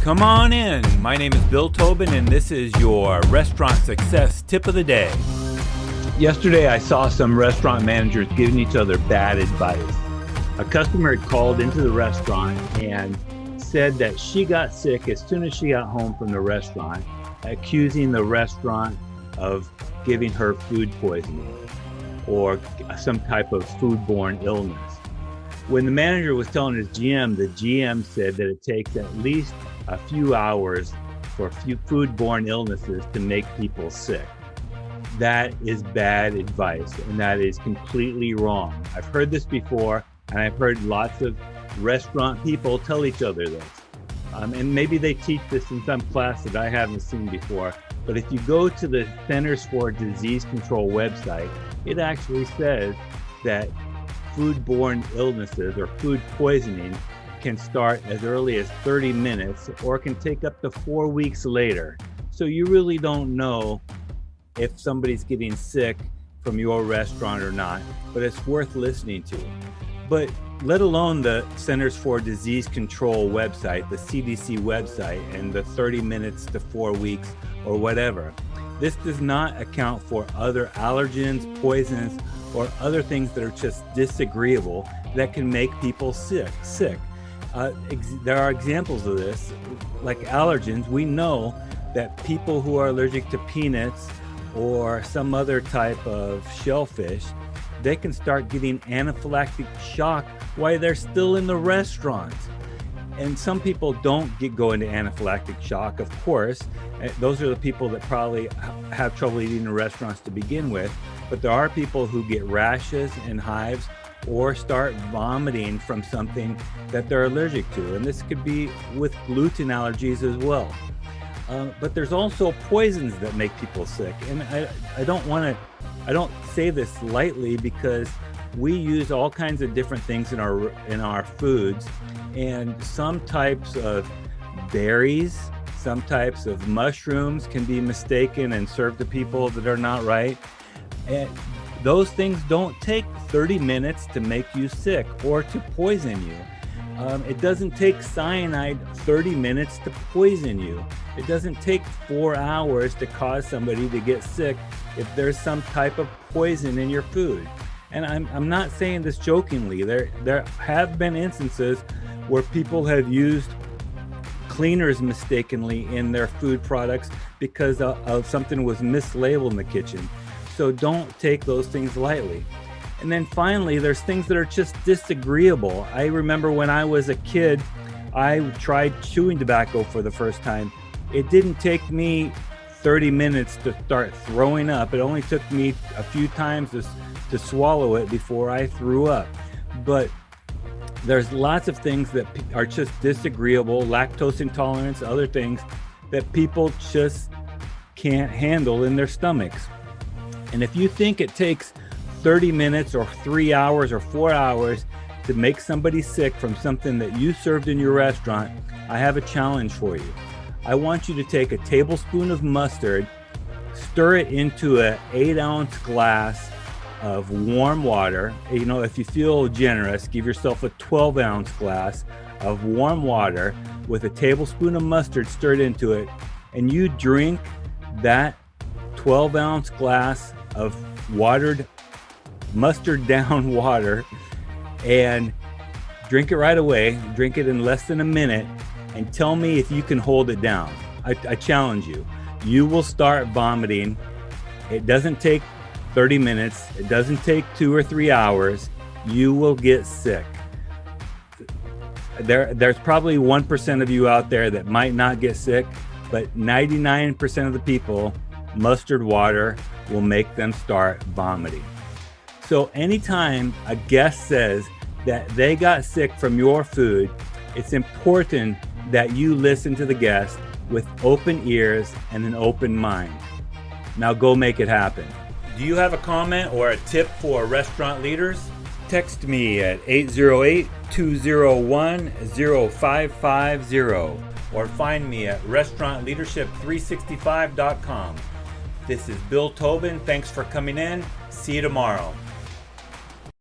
Come on in. My name is Bill Tobin, and this is your restaurant success tip of the day. Yesterday, I saw some restaurant managers giving each other bad advice. A customer had called into the restaurant and said that she got sick as soon as she got home from the restaurant, accusing the restaurant of giving her food poisoning or some type of foodborne illness. When the manager was telling his GM, the GM said that it takes at least a few hours for foodborne illnesses to make people sick. That is bad advice, and that is completely wrong. I've heard this before, and I've heard lots of restaurant people tell each other this. And maybe they teach this in some class that I haven't seen before. But if you go to the Centers for Disease Control website, it actually says that foodborne illnesses or food poisoning can start as early as 30 minutes or can take up to 4 weeks later. So you really don't know if somebody's getting sick from your restaurant or not, but it's worth listening to. But let alone the Centers for Disease Control website, the CDC website, and the 30 minutes to 4 weeks or whatever. This does not account for other allergens, poisons, or other things that are just disagreeable that can make people sick. There are examples of this, like allergens. We know that people who are allergic to peanuts or some other type of shellfish, they can start getting anaphylactic shock while they're still in the restaurant. And some people don't go into anaphylactic shock, of course. Those are the people that probably have trouble eating in restaurants to begin with. But there are people who get rashes and hives or start vomiting from something that they're allergic to. And this could be with gluten allergies as well. But there's also poisons that make people sick. And I don't say this lightly, because we use all kinds of different things in our foods, and some types of berries, some types of mushrooms can be mistaken and served to people that are not right. And those things don't take 30 minutes to make you sick or to poison you. It doesn't take cyanide 30 minutes to poison you. It doesn't take 4 hours to cause somebody to get sick if there's some type of poison in your food. And I'm not saying this jokingly. There have been instances where people have used cleaners mistakenly in their food products because of something was mislabeled in the kitchen. So don't take those things lightly. And then finally, there's things that are just disagreeable. I remember when I was a kid, I tried chewing tobacco for the first time. It didn't take me 30 minutes to start throwing up. It only took me a few times to swallow it before I threw up. But there's lots of things that are just disagreeable, lactose intolerance, other things that people just can't handle in their stomachs. And if you think it takes 30 minutes or 3 hours or 4 hours to make somebody sick from something that you served in your restaurant, I have a challenge for you. I want you to take a tablespoon of mustard, stir it into an 8-ounce glass of warm water. You know, if you feel generous, give yourself a 12-ounce glass of warm water with a tablespoon of mustard stirred into it, and you drink that 12-ounce glass of mustard down water, and drink it right away. Drink it in less than a minute, and tell me if you can hold it down. I challenge you. You will start vomiting. It doesn't take 30 minutes. It doesn't take 2 or 3 hours. You will get sick. There's probably 1% of you out there that might not get sick, but 99% of the people, mustard water will make them start vomiting. So anytime a guest says that they got sick from your food, it's important that you listen to the guest with open ears and an open mind. Now go make it happen. Do you have a comment or a tip for restaurant leaders? Text me at 808-201-0550 or find me at restaurantleadership365.com. This is Bill Tobin. Thanks for coming in. See you tomorrow.